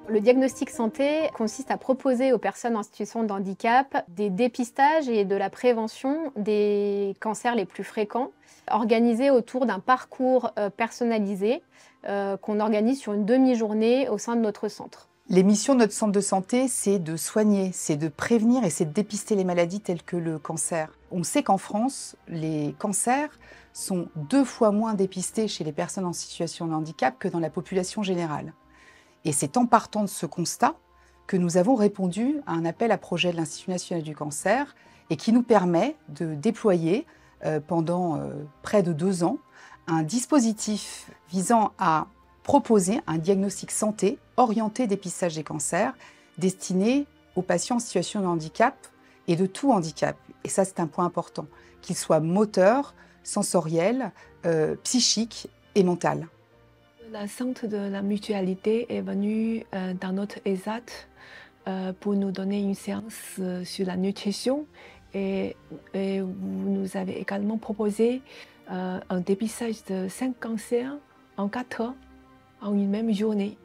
Le diagnostic santé consiste à proposer aux personnes en situation de handicap des dépistages et de la prévention des cancers les plus fréquents, organisés autour d'un parcours personnalisé qu'on organise sur une demi-journée au sein de notre centre. Les missions de notre centre de santé, c'est de soigner, c'est de prévenir et c'est de dépister les maladies telles que le cancer. On sait qu'en France, les cancers sont 2 fois moins dépistés chez les personnes en situation de handicap que dans la population générale. Et c'est en partant de ce constat que nous avons répondu à un appel à projet de l'Institut national du cancer et qui nous permet de déployer pendant près de 2 ans un dispositif visant à proposer un diagnostic santé orienté dépistage des cancers destiné aux patients en situation de handicap et de tout handicap. Et ça, c'est un point important, qu'il soit moteur, sensoriel, psychique et mental. Le centre de la mutualité est venu dans notre ESAT pour nous donner une séance sur la nutrition et vous nous avez également proposé un dépistage de 5 cancers en 4 heures, en une même journée.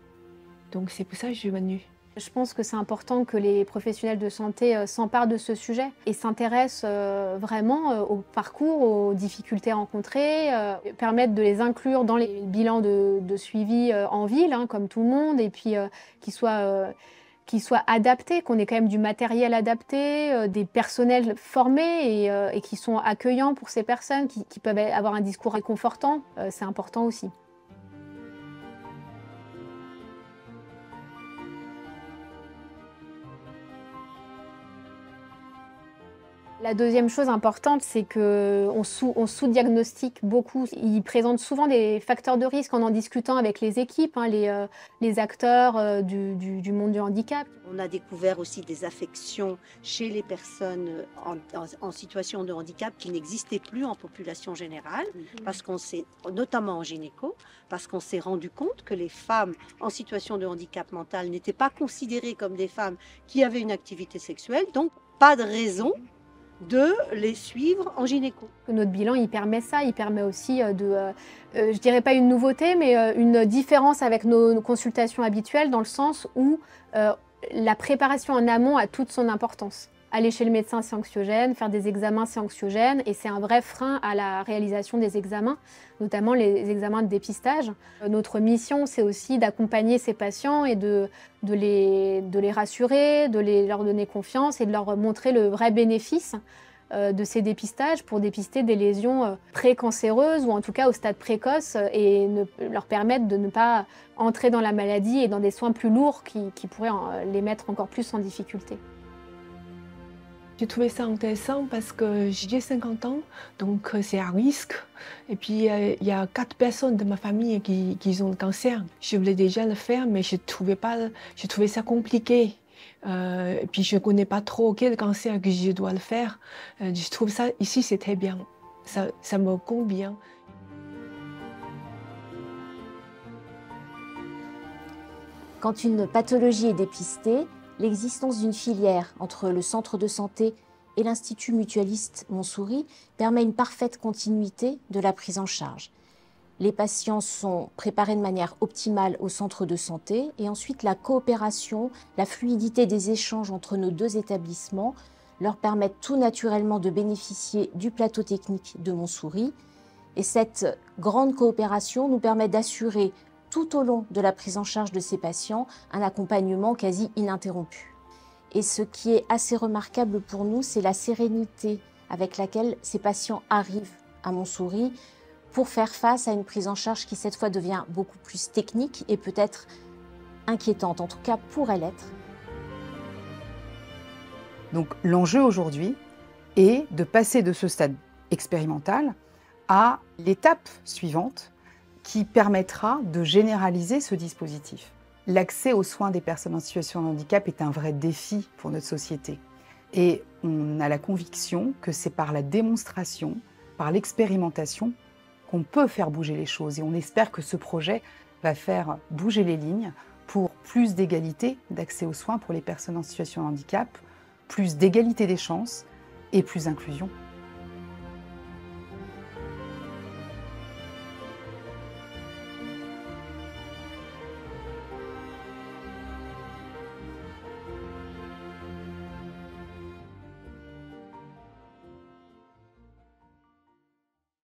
Donc c'est pour ça que je suis venue. Je pense que c'est important que les professionnels de santé s'emparent de ce sujet et s'intéressent vraiment au parcours, aux difficultés rencontrées, permettent de les inclure dans les bilans de suivi en ville, comme tout le monde, et puis qu'ils soient adaptés, qu'on ait quand même du matériel adapté, des personnels formés et qui sont accueillants pour ces personnes, qui peuvent avoir un discours réconfortant, c'est important aussi. La deuxième chose importante, c'est qu'on sous-diagnostique beaucoup. Ils présentent souvent des facteurs de risque en discutant avec les équipes, les acteurs du monde du handicap. On a découvert aussi des affections chez les personnes en situation de handicap qui n'existaient plus en population générale, parce qu'on s'est, notamment en gynéco, parce qu'on s'est rendu compte que les femmes en situation de handicap mental n'étaient pas considérées comme des femmes qui avaient une activité sexuelle, donc pas de raison de les suivre en gynéco. Notre bilan, il permet ça, il permet aussi je dirais pas une nouveauté, mais une différence avec nos consultations habituelles, dans le sens où la préparation en amont a toute son importance. Aller chez le médecin, c'est anxiogène, faire des examens, c'est anxiogène, et c'est un vrai frein à la réalisation des examens, notamment les examens de dépistage. Notre mission, c'est aussi d'accompagner ces patients et de les rassurer, leur donner confiance et de leur montrer le vrai bénéfice de ces dépistages pour dépister des lésions précancéreuses ou en tout cas au stade précoce et leur permettre de ne pas entrer dans la maladie et dans des soins plus lourds qui pourraient les mettre encore plus en difficulté. J'ai trouvé ça intéressant parce que j'ai 50 ans, donc c'est à risque. Et puis il y a 4 personnes de ma famille qui ont le cancer. Je voulais déjà le faire, mais je trouvais ça compliqué. Et puis je ne connais pas trop quel cancer que je dois le faire. Je trouve ça ici, c'est très bien. Ça me convient. Quand une pathologie est dépistée, l'existence d'une filière entre le centre de santé et l'Institut mutualiste Montsouris permet une parfaite continuité de la prise en charge. Les patients sont préparés de manière optimale au centre de santé et ensuite la coopération, la fluidité des échanges entre nos 2 établissements leur permettent tout naturellement de bénéficier du plateau technique de Montsouris. Et cette grande coopération nous permet d'assurer tout au long de la prise en charge de ces patients un accompagnement quasi ininterrompu. Et ce qui est assez remarquable pour nous, c'est la sérénité avec laquelle ces patients arrivent à Montsouris pour faire face à une prise en charge qui cette fois devient beaucoup plus technique et peut-être inquiétante, en tout cas pourrait l'être. Donc l'enjeu aujourd'hui est de passer de ce stade expérimental à l'étape suivante qui permettra de généraliser ce dispositif. L'accès aux soins des personnes en situation de handicap est un vrai défi pour notre société. Et on a la conviction que c'est par la démonstration, par l'expérimentation, qu'on peut faire bouger les choses. Et on espère que ce projet va faire bouger les lignes pour plus d'égalité d'accès aux soins pour les personnes en situation de handicap, plus d'égalité des chances et plus d'inclusion.